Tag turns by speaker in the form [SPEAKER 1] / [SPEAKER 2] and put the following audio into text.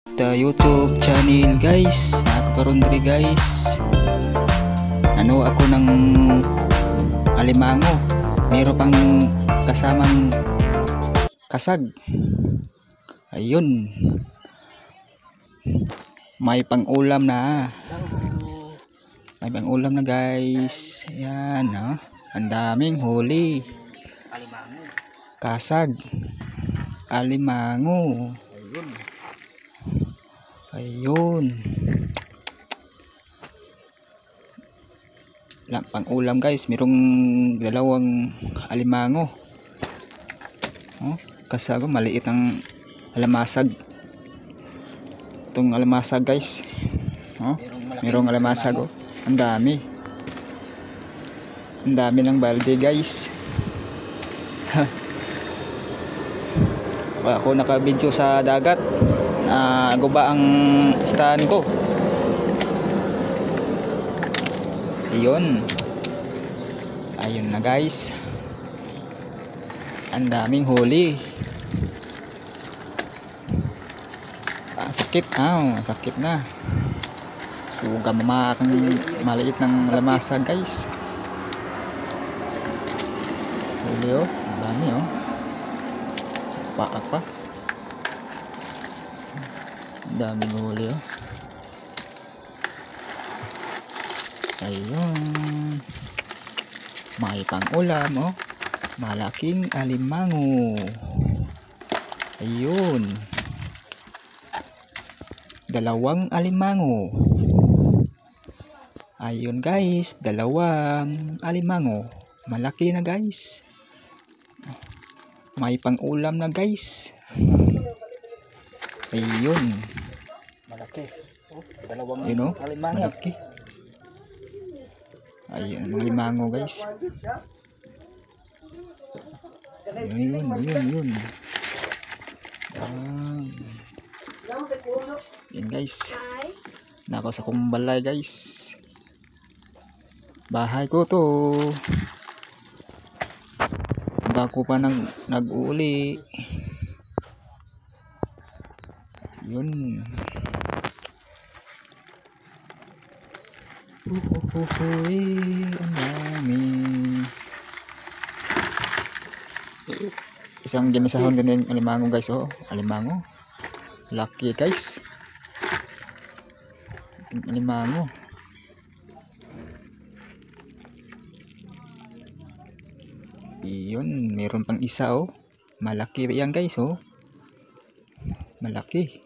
[SPEAKER 1] YouTube channel guys. Nakakaroon diri guys. Ano ako ng alimango. Meron pang kasamang kasag. Ayun. May pang-ulam na. May pang-ulam na guys. Ayan, no? Ang daming huli. Kasag. Alimango. Ayun. Pang-ulam guys. Merong dalawang alimango. Oh, kasag, maliit ang alamasag. Itong alamasag guys. Oh, merong alamasag, oh. Ang dami. Ang dami ng balde guys. Ako naka-video sa dagat. Guba ang stand ko. Ayun. Ayun na guys. Ang daming huli. Sakit. Sakit na. Suga mamakang maliit ng lamasa guys. Huli, oh. Ang dami, oh. Paak pa. Ang daming huli, oh. Ayun. May pang-ulam, oh. Malaking alimango. Ayun. Dalawang alimango. Ayun guys, dalawang alimango. Malaki na guys. May pang-ulam na guys. Ayun.
[SPEAKER 2] Malaki. Oh, dalawang
[SPEAKER 1] you know,
[SPEAKER 2] alimango.
[SPEAKER 1] Malaki. Ayun, mga limango guys. Yun. Yan guys. Nako sa kong balay guys. Bahay ko to. Bako pa nag-uli. Yun. Ang dami. Isang ginisahon din yung alimango guys, oh. Alimango. Lucky guys. Alimango. Iyon, meron pang isa, oh. Malaki yan guys, oh. Malaki.